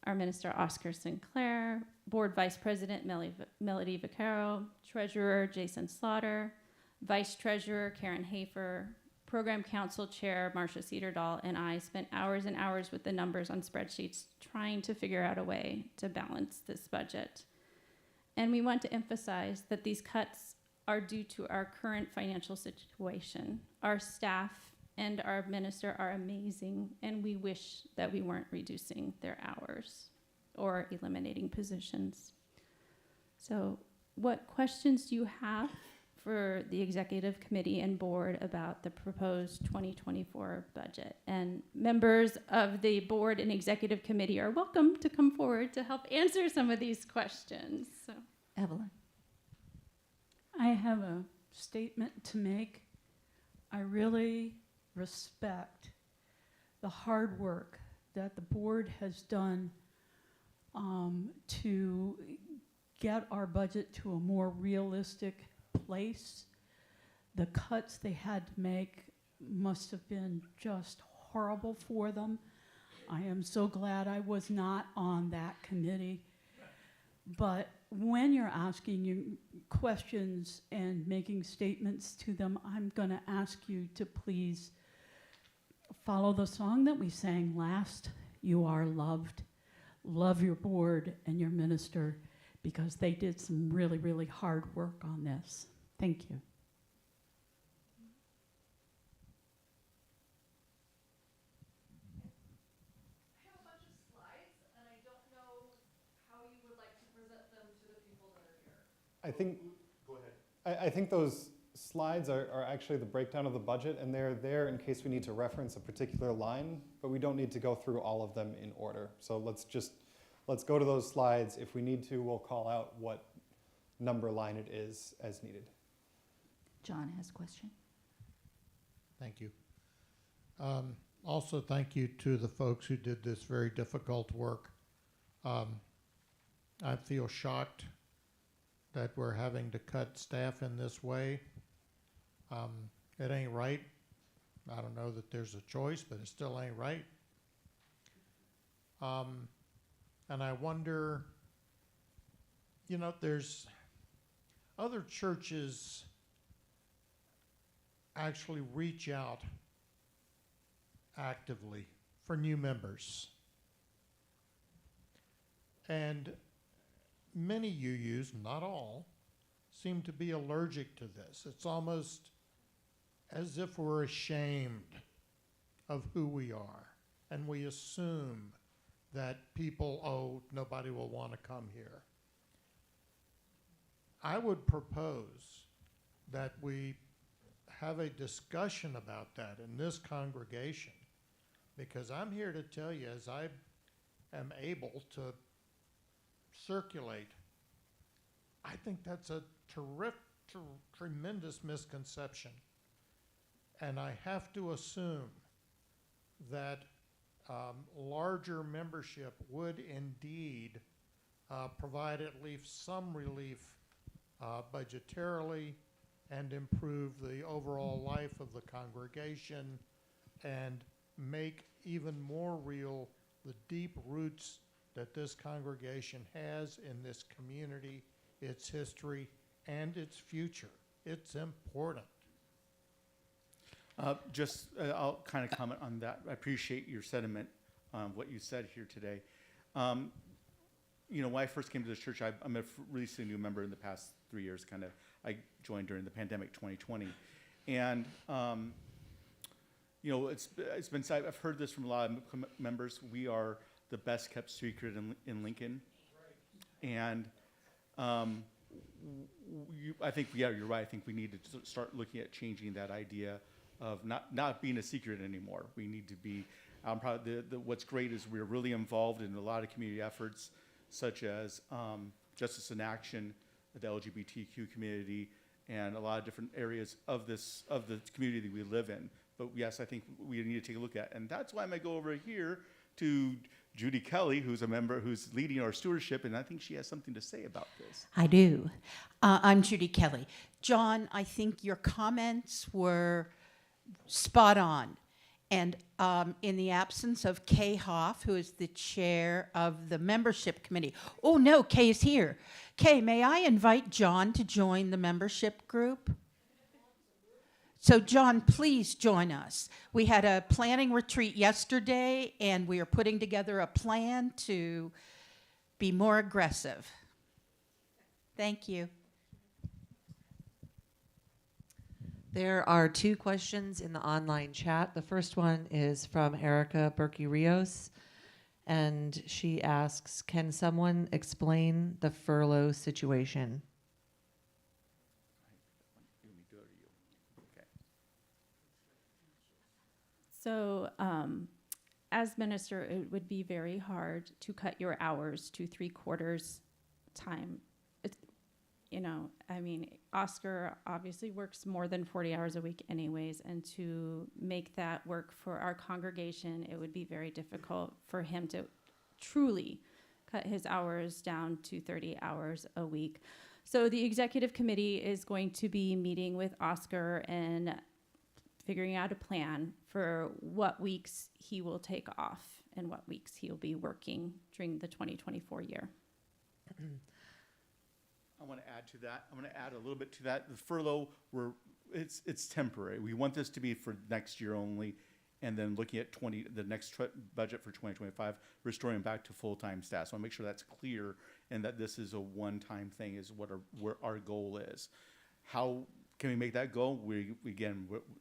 Speaker 1: Our minister, Oscar Sinclair, board vice president, Melody Vaccaro, treasurer, Jason Slaughter, vice treasurer, Karen Hafer, program council chair, Marcia Cedardahl, and I spent hours and hours with the numbers on spreadsheets trying to figure out a way to balance this budget. And we want to emphasize that these cuts are due to our current financial situation. Our staff and our minister are amazing, and we wish that we weren't reducing their hours or eliminating positions. So what questions do you have for the executive committee and board about the proposed 2024 budget? And members of the board and executive committee are welcome to come forward to help answer some of these questions. So.
Speaker 15: Evelyn.
Speaker 9: I have a statement to make. I really respect the hard work that the board has done to get our budget to a more realistic place. The cuts they had to make must have been just horrible for them. I am so glad I was not on that committee. But when you're asking you questions and making statements to them, I'm going to ask you to please follow the song that we sang last, You Are Loved. Love your board and your minister, because they did some really, really hard work on this. Thank you.
Speaker 7: I think, go ahead. I think those slides are actually the breakdown of the budget, and they're there in case we need to reference a particular line, but we don't need to go through all of them in order. So let's go to those slides. If we need to, we'll call out what number line it is as needed.
Speaker 15: John has a question.
Speaker 13: Thank you. Also, thank you to the folks who did this very difficult work. I feel shocked that we're having to cut staff in this way. It ain't right. I don't know that there's a choice, but it still ain't right. And I wonder, there's other churches actually reach out actively for new members. And many UUs, not all, seem to be allergic to this. It's almost as if we're ashamed of who we are, and we assume that people, nobody will want to come here. I would propose that we have a discussion about that in this congregation, because I'm here to tell you, as I am able to circulate, I think that's a tremendous misconception. And I have to assume that larger membership would indeed provide at least some relief budgetarily and improve the overall life of the congregation and make even more real the deep roots that this congregation has in this community, its history, and its future. It's important.
Speaker 17: I'll kind of comment on that. I appreciate your sentiment, what you said here today. When I first came to this church, I'm a recently new member in the past 3 years, I joined during the pandemic 2020. And, it's been said, I've heard this from a lot of members, we are the best kept secret in Lincoln. And I think, yeah, you're right. I think we need to start looking at changing that idea of not being a secret anymore. We need to be, I'm proud, what's great is we're really involved in a lot of community efforts, such as Justice in Action, the LGBTQ community, and a lot of different areas of the community that we live in. But yes, I think we need to take a look at, and that's why I'm gonna go over here to Judy Kelly, who's a member, who's leading our stewardship, and I think she has something to say about this.
Speaker 18: I do. I'm Judy Kelly. John, I think your comments were spot on. And in the absence of Kay Hoff, who is the chair of the membership committee. Oh, no, Kay is here. Kay, may I invite John to join the membership group? So, John, please join us. We had a planning retreat yesterday, and we are putting together a plan to be more aggressive. Thank you.
Speaker 10: There are 2 questions in the online chat. The first one is from Erica Berkey Rios, and she asks, can someone explain the furlough situation?
Speaker 1: So, as minister, it would be very hard to cut your hours to 3/4 time. You know, I mean, Oscar obviously works more than 40 hours a week anyways, and to make that work for our congregation, it would be very difficult for him to truly cut his hours down to 30 hours a week. So the executive committee is going to be meeting with Oscar and figuring out a plan for what weeks he will take off and what weeks he'll be working during the 2024 year.
Speaker 17: I want to add to that. I'm going to add a little bit to that. The furlough, it's temporary. We want this to be for next year only, and then looking at the next budget for 2025, restoring back to full-time staff. So I want to make sure that's clear and that this is a one-time thing is what our goal is. How can we make that goal?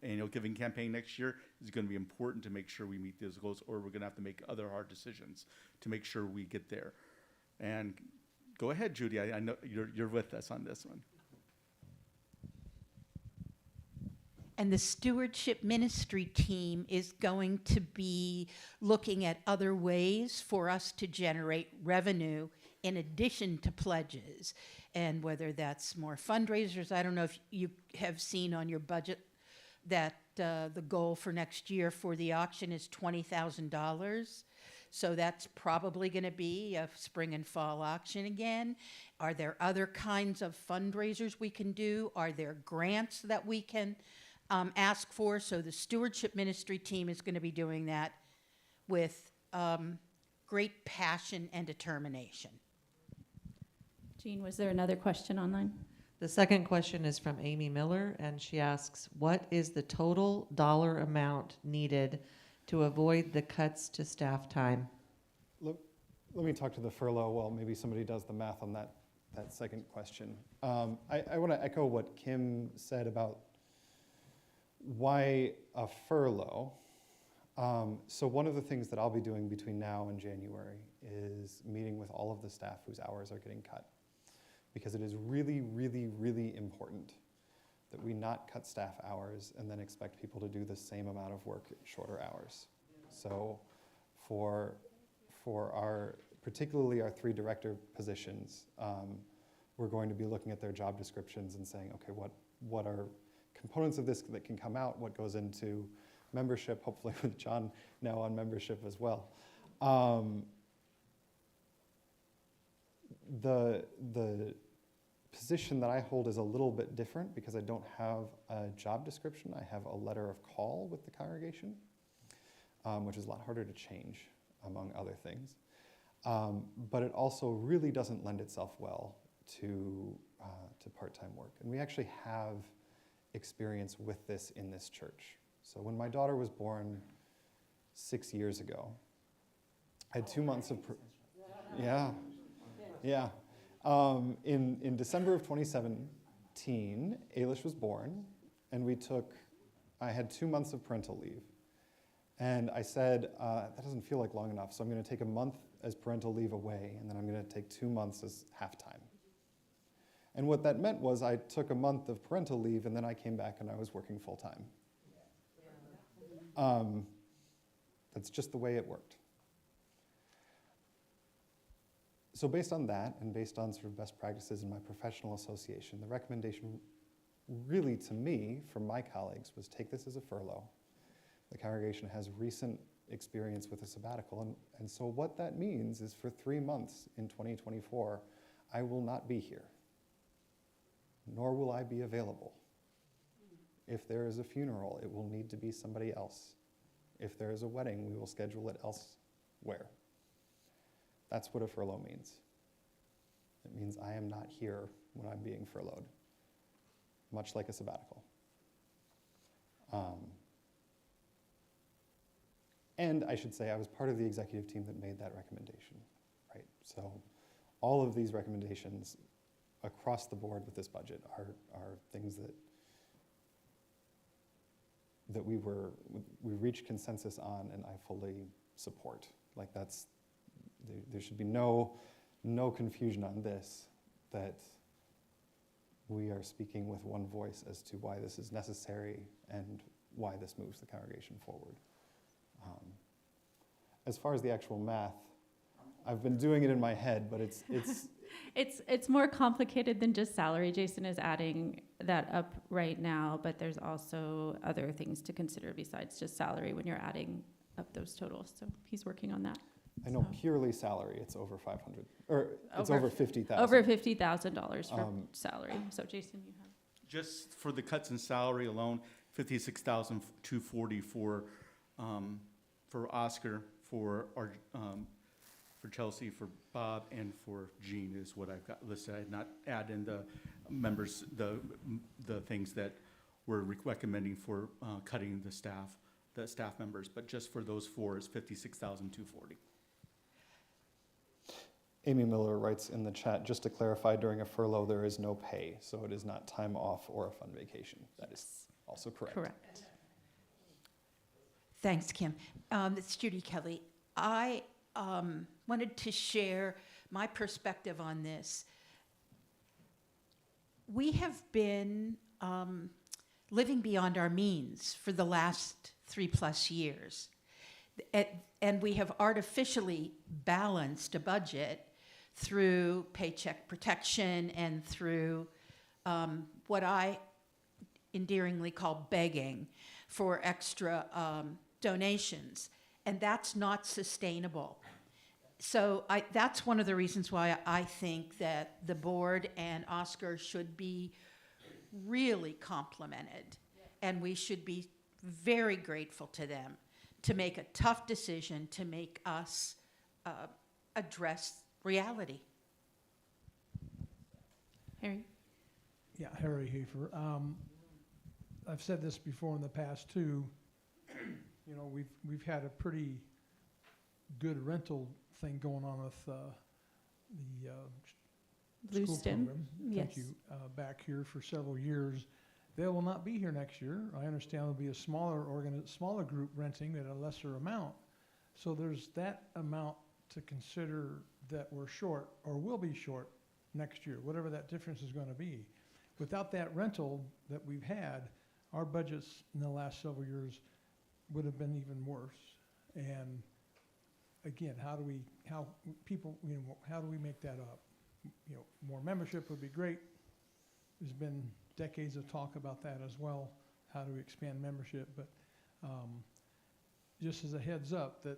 Speaker 17: Annual giving campaign next year is going to be important to make sure we meet those goals, or we're going to have to make other hard decisions to make sure we get there. And go ahead, Judy. I know you're with us on this one.
Speaker 18: And the stewardship ministry team is going to be looking at other ways for us to generate revenue in addition to pledges. And whether that's more fundraisers, I don't know if you have seen on your budget that the goal for next year for the auction is $20,000. So that's probably going to be a spring and fall auction again. Are there other kinds of fundraisers we can do? Are there grants that we can ask for? So the stewardship ministry team is going to be doing that with great passion and determination.
Speaker 1: Jean, was there another question online?
Speaker 10: The second question is from Amy Miller, and she asks, what is the total dollar amount needed to avoid the cuts to staff time?
Speaker 7: Let me talk to the furlough while maybe somebody does the math on that second question. I want to echo what Kim said about why a furlough. So one of the things that I'll be doing between now and January is meeting with all of the staff whose hours are getting cut, because it is really, really, really important that we not cut staff hours and then expect people to do the same amount of work at shorter hours. So for particularly our 3 director positions, we're going to be looking at their job descriptions and saying, okay, what are components of this that can come out, what goes into membership, hopefully with John now on membership as well. The position that I hold is a little bit different because I don't have a job description. I have a letter of call with the congregation, which is a lot harder to change, among other things. But it also really doesn't lend itself well to part-time work. And we actually have experience with this in this church. So when my daughter was born 6 years ago, I had 2 months of, yeah. In December of 2017, Ailish was born, and I had 2 months of parental leave. And I said, that doesn't feel like long enough, so I'm going to take a month as parental leave away, and then I'm going to take 2 months as half-time. And what that meant was I took a month of parental leave, and then I came back and I was working full-time. That's just the way it worked. So based on that, and based on sort of best practices in my professional association, the recommendation really, to me, from my colleagues, was take this as a furlough. The congregation has recent experience with a sabbatical, and so what that means is for 3 months in 2024, I will not be here, nor will I be available. If there is a funeral, it will need to be somebody else. If there is a wedding, we will schedule it elsewhere. That's what a furlough means. It means I am not here when I'm being furloughed, much like a sabbatical. And I should say I was part of the executive team that made that recommendation, right? So all of these recommendations across the board with this budget are things that we reached consensus on, and I fully support. Like there should be no confusion on this, that we are speaking with one voice as to why this is necessary and why this moves the congregation forward. As far as the actual math, I've been doing it in my head, but it's
Speaker 1: It's more complicated than just salary. Jason is adding that up right now, but there's also other things to consider besides just salary when you're adding up those totals. So he's working on that.
Speaker 7: I know purely salary, it's over 500, or it's over 50,000.
Speaker 1: Over $50,000 for salary. So Jason, you have.
Speaker 17: Just for the cuts in salary alone, 56,240 for Oscar, for Chelsea, for Bob, and for Jean is what I've got listed. I did not add in the members, the things that we're recommending for cutting the staff members, but just for those four is 56,240.
Speaker 7: Amy Miller writes in the chat, just to clarify, during a furlough, there is no pay, so it is not time off or a fun vacation. That is also correct.
Speaker 1: Correct.
Speaker 18: Thanks, Kim. It's Judy Kelly. I wanted to share my perspective on this. We have been living beyond our means for the last 3+ years. And we have artificially balanced a budget through paycheck protection and through what I endearingly call begging for extra donations. And that's not sustainable. So that's one of the reasons why I think that the board and Oscar should be really complimented. And we should be very grateful to them to make a tough decision to make us address reality.
Speaker 1: Harry?
Speaker 16: Yeah, Harry Hafer. I've said this before in the past too. You know, we've had a pretty good rental thing going on with the
Speaker 1: Blue
Speaker 16: school
Speaker 1: Stem,
Speaker 16: program.
Speaker 1: yes.
Speaker 16: Thank you. Back here for several years. They will not be here next year. I understand there'll be a smaller group renting at a lesser amount. So there's that amount to consider that we're short or will be short next year, whatever that difference is going to be. Without that rental that we've had, our budgets in the last several years would have been even worse. And again, how do we make that up? You know, more membership would be great. There's been decades of talk about that as well. How do we expand membership? But just as a heads up, that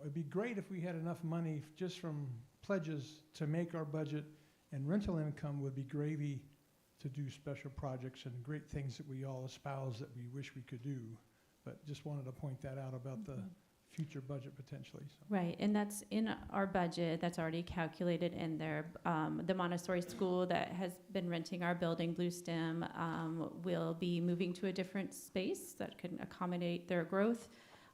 Speaker 16: it'd be great if we had enough money just from pledges to make our budget, and rental income would be gravy to do special projects and great things that we all espouse that we wish we could do. But just wanted to point that out about the future budget potentially. So.
Speaker 1: Right, and that's in our budget, that's already calculated in there. The Montessori school that has been renting our building, Blue Stem, will be moving to a different space that can accommodate their growth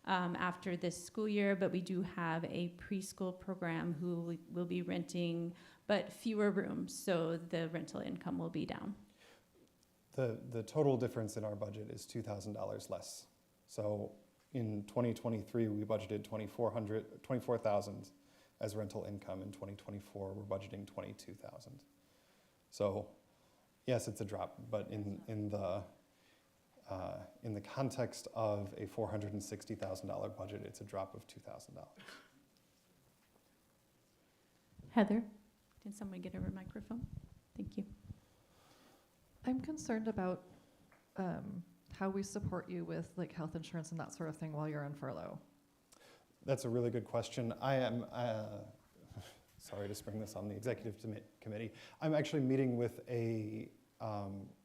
Speaker 1: after this school year, but we do have a preschool program who will be renting, but fewer rooms, so the rental income will be down.
Speaker 7: The total difference in our budget is $2,000 less. So in 2023, we budgeted $24,000 as rental income. In 2024, we're budgeting $22,000. So yes, it's a drop, but in the context of a $460,000 budget, it's a drop of $2,000.
Speaker 1: Heather, can someone get her a microphone? Thank you.
Speaker 19: I'm concerned about
Speaker 10: how we support you with like health insurance and that sort of thing while you're on furlough.
Speaker 7: That's a really good question. I am, sorry to spring this on the executive committee. I'm actually meeting with a,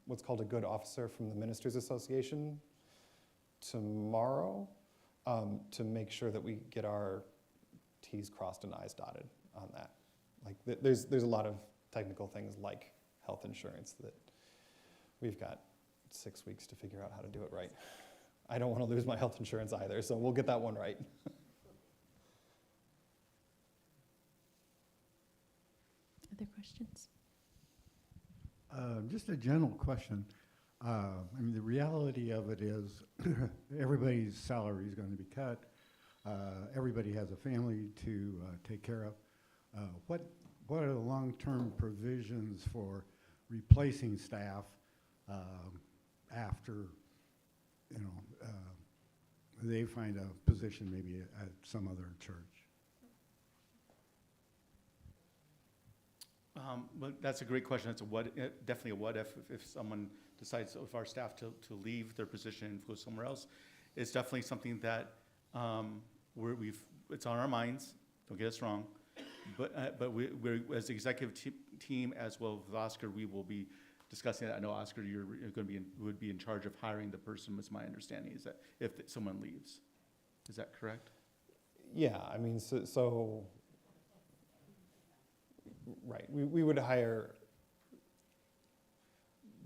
Speaker 7: what's called a good officer from the Ministers Association tomorrow to make sure that we get our T's crossed and I's dotted on that. Like there's a lot of technical things like health insurance that we've got 6 weeks to figure out how to do it right. I don't want to lose my health insurance either, so we'll get that one right.
Speaker 1: Other questions?
Speaker 19: Just a general question. I mean, the reality of it is everybody's salary is going to be cut. Everybody has a family to take care of. What are the long-term provisions for replacing staff after, you know, they find a position maybe at some other church?
Speaker 17: But that's a great question. It's a definitely a what if someone decides, if our staff to leave their position and go somewhere else. It's definitely something that it's on our minds. Don't get us wrong, but we're as the executive team as well with Oscar, we will be discussing that. I know Oscar, you're going to would be in charge of hiring the person. Was my understanding is that if someone leaves, is that correct?
Speaker 7: Yeah, I mean, so right, we would hire,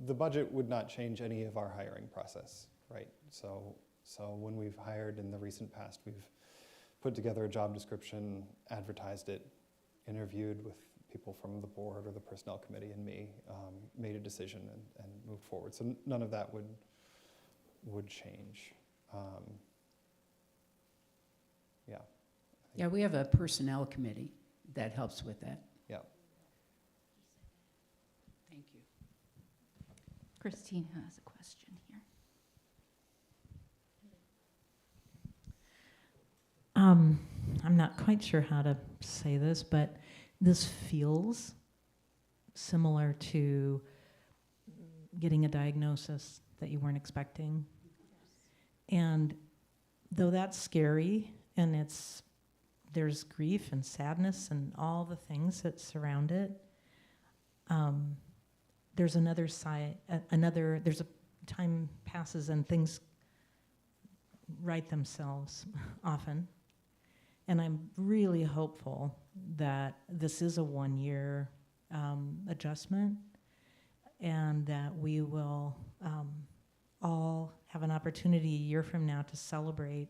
Speaker 7: the budget would not change any of our hiring process, right? So when we've hired in the recent past, we've put together a job description, advertised it, interviewed with people from the board or the personnel committee and me, made a decision and moved forward. So none of that would change. Yeah.
Speaker 20: Yeah, we have a personnel committee that helps with that.
Speaker 7: Yeah.
Speaker 20: Thank you.
Speaker 15: Christine has a question here.
Speaker 6: I'm not quite sure how to say this, but this feels similar to getting a diagnosis that you weren't expecting. And though that's scary, and there's grief and sadness and all the things that surround it, there's another side, there's a time passes and things right themselves often. And I'm really hopeful that this is a one-year adjustment and that we will all have an opportunity a year from now to celebrate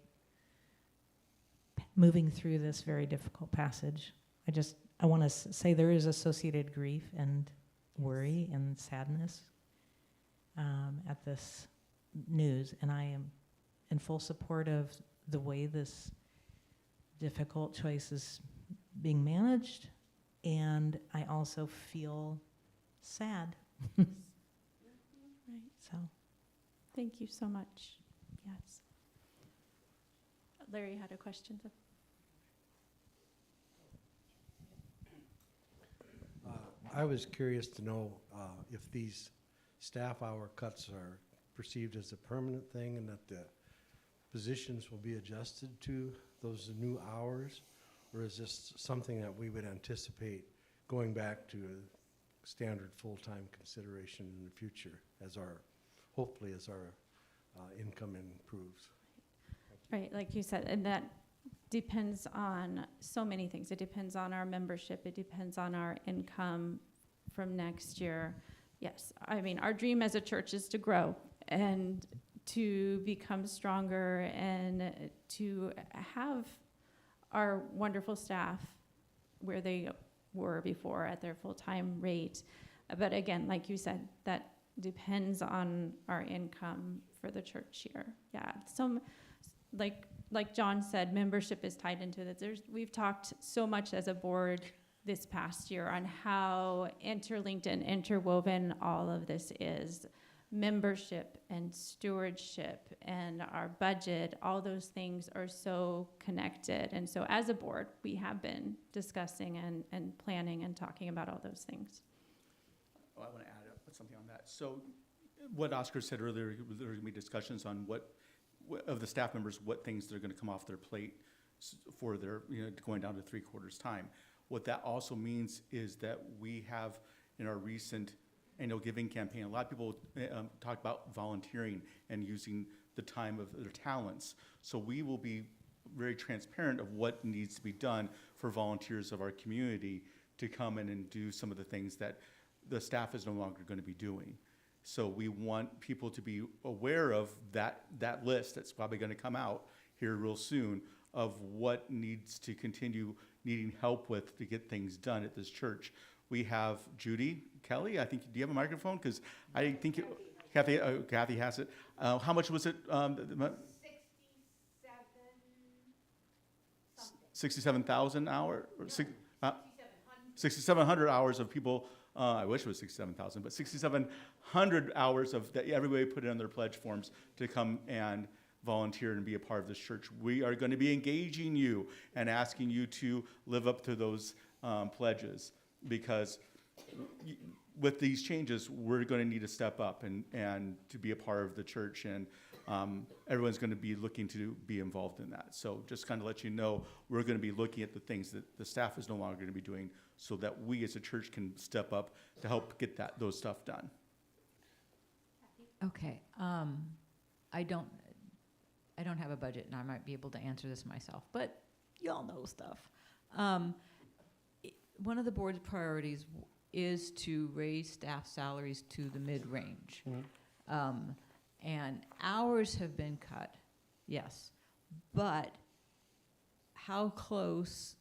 Speaker 6: moving through this very difficult passage. I want to say there is associated grief and worry and sadness at this news, and I am in full support of the way this difficult choice is being managed, and I also feel sad.
Speaker 1: Right. So, thank you so much. Yes. Larry had a question.
Speaker 21: I was curious to know if these staff hour cuts are perceived as a permanent thing and that the positions will be adjusted to those new hours, or is this something that we would anticipate going back to a standard full-time consideration in the future hopefully as our income improves?
Speaker 1: Right, like you said, and that depends on so many things. It depends on our membership. It depends on our income from next year. Yes, I mean, our dream as a church is to grow and to become stronger and to have our wonderful staff where they were before at their full-time rate. But again, like you said, that depends on our income for the church year. Yeah, like John said, membership is tied into this. We've talked so much as a board this past year on how interlinked and interwoven all of this is. Membership and stewardship and our budget, all those things are so connected. And so as a board, we have been discussing and planning and talking about all those things.
Speaker 17: Oh, I want to add something on that. So what Oscar said earlier, there are going to be discussions on of the staff members, what things they're going to come off their plate for their, going down to 3/4 time. What that also means is that we have, in our recent annual giving campaign, a lot of people talk about volunteering and using the time of their talents. So we will be very transparent of what needs to be done for volunteers of our community to come in and do some of the things that the staff is no longer going to be doing. So we want people to be aware of that list that's probably going to come out here real soon of what needs to continue needing help with to get things done at this church. We have Judy Kelly, I think, do you have a microphone? Because I think Kathy has it. How much was it? 67,000 hours? 6,700 hours of people. I wish it was 67,000, but 6,700 hours of that everybody put in their pledge forms to come and volunteer and be a part of this church. We are going to be engaging you and asking you to live up to those pledges, because with these changes, we're going to need to step up and to be a part of the church, and everyone's going to be looking to be involved in that. So just kind of let you know, we're going to be looking at the things that the staff is no longer going to be doing, so that we as a church can step up to help get those stuff done.
Speaker 12: Okay, I don't have a budget, and I might be able to answer this myself, but y'all know stuff. One of the board's priorities is to raise staff salaries to the mid-range. And hours have been cut, yes, but how close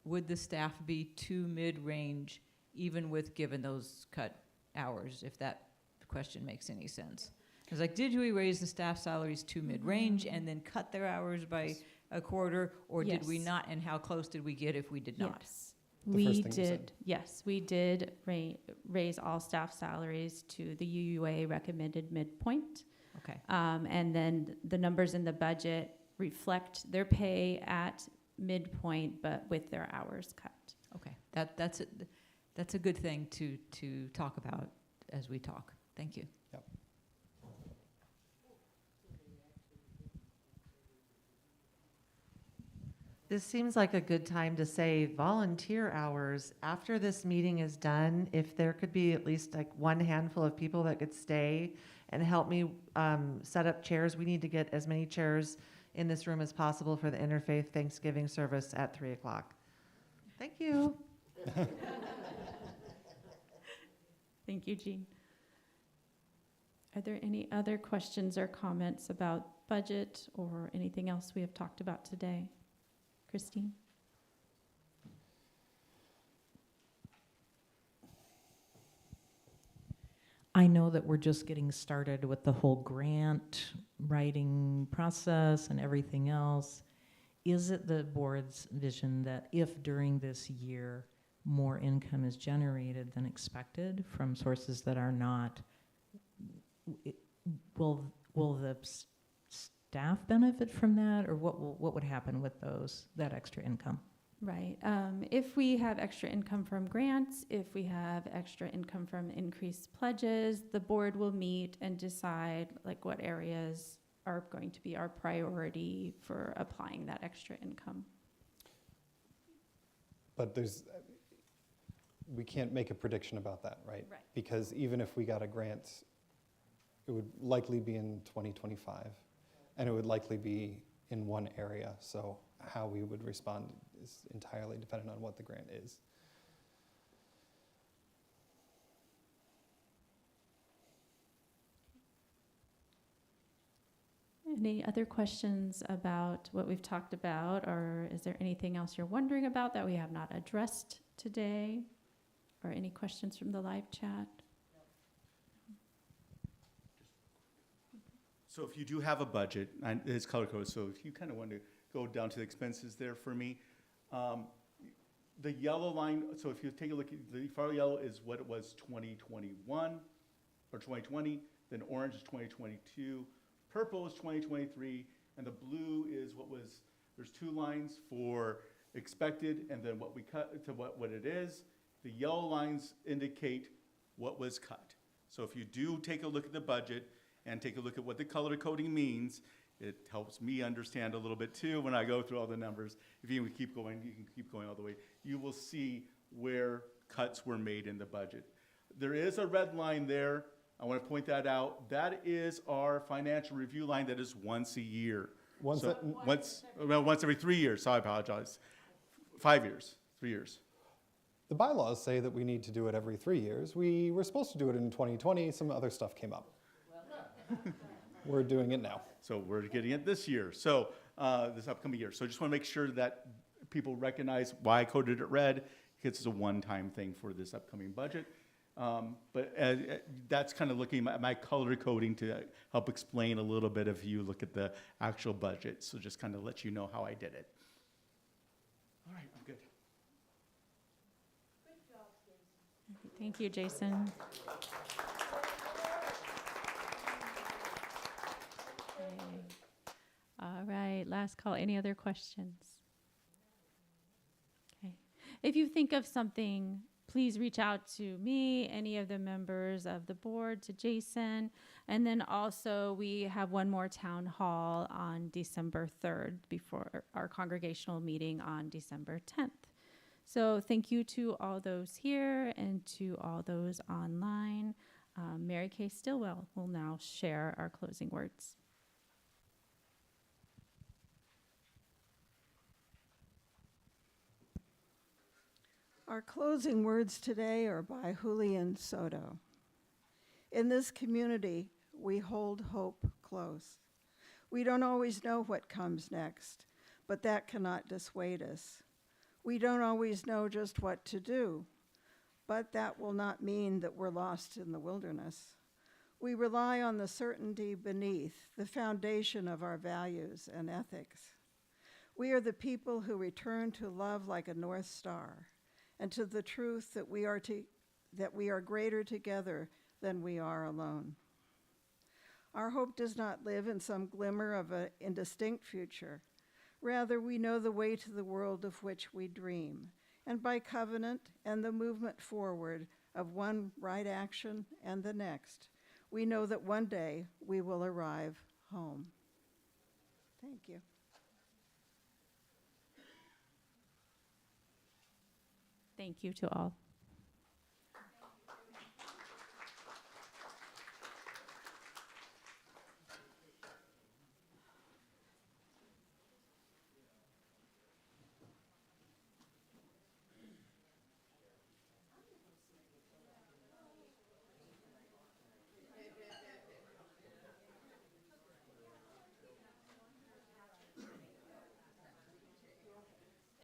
Speaker 12: would the staff be to mid-range, even with given those cut hours, if that question makes any sense? It's like, did we raise the staff salaries to mid-range and then cut their hours by a quarter, or did we
Speaker 1: Yes.
Speaker 12: not, and how close did we get if we did not?
Speaker 1: Yes.
Speaker 7: The
Speaker 1: We
Speaker 7: first thing you said.
Speaker 1: did, yes, we did raise all staff salaries to the UUA recommended midpoint.
Speaker 12: Okay.
Speaker 1: And then the numbers in the budget reflect their pay at midpoint, but with their hours cut.
Speaker 12: Okay, that's a good thing to talk about as we talk. Thank you.
Speaker 7: Yep.
Speaker 10: This seems like a good time to say volunteer hours. After this meeting is done, if there could be at least like one handful of people that could stay and help me set up chairs. We need to get as many chairs in this room as possible for the Interfaith Thanksgiving service at 3 o'clock. Thank you.
Speaker 1: Thank you, Jean. Are there any other questions or comments about budget or anything else we have talked about today? Christine?
Speaker 6: I know that we're just getting started with the whole grant writing process and everything else. Is it the board's vision that if during this year more income is generated than expected from sources that are not, will the staff benefit from that, or what would happen with that extra income?
Speaker 1: Right. If we have extra income from grants, if we have extra income from increased pledges, the board will meet and decide like what areas are going to be our priority for applying that extra income.
Speaker 7: But we can't make a prediction about that, right?
Speaker 1: Right.
Speaker 7: Because even if we got a grant, it would likely be in 2025, and it would likely be in one area. So how we would respond is entirely dependent on what the grant is.
Speaker 1: Any other questions about what we've talked about, or is there anything else you're wondering about that we have not addressed today? Or any questions from the live chat?
Speaker 17: So if you do have a budget, and it's color coded, so if you kind of want to go down to the expenses there for me, the yellow line, so if you take a look at the far yellow is what it was 2021 or 2020, then orange is 2022, purple is 2023, and the blue is there's two lines for expected and then what we cut to what it is. The yellow lines indicate what was cut. So if you do take a look at the budget and take a look at what the color coding means, it helps me understand a little bit too when I go through all the numbers. If you keep going, you can keep going all the way. You will see where cuts were made in the budget. There is a red line there. I want to point that out. That is our financial review line that is once a year.
Speaker 7: Once
Speaker 17: So
Speaker 7: a-
Speaker 17: once every 3 years, so I apologize. 5 years, 3 years.
Speaker 7: The bylaws say that we need to do it every 3 years. We were supposed to do it in 2020. Some other stuff came up. We're doing it now.
Speaker 17: So we're getting it this year, so this upcoming year. So I just want to make sure that people recognize why I coded it red, because it's a one-time thing for this upcoming budget. But that's kind of looking at my color coding to help explain a little bit if you look at the actual budget. So just kind of let you know how I did it. All right, I'm good.
Speaker 1: Thank you, Jason. Okay. All right, last call. Any other questions? Okay. If you think of something, please reach out to me, any of the members of the board, to Jason. And then also, we have one more town hall on December 3rd before our congregational meeting on December 10th. So thank you to all those here and to all those online. Mary Kay Stillwell will now share our closing words.
Speaker 3: Our closing words today are by Julian Soto. In this community, we hold hope close. We don't always know what comes next, but that cannot dissuade us. We don't always know just what to do, but that will not mean that we're lost in the wilderness. We rely on the certainty beneath, the foundation of our values and ethics. We are the people who return to love like a North Star, and to the truth that we are greater together than we are alone. Our hope does not live in some glimmer of an indistinct future. Rather, we know the way to the world of which we dream, and by covenant and the movement forward of one right action and the next, we know that one day we will arrive home. Thank you.
Speaker 1: Thank you to all.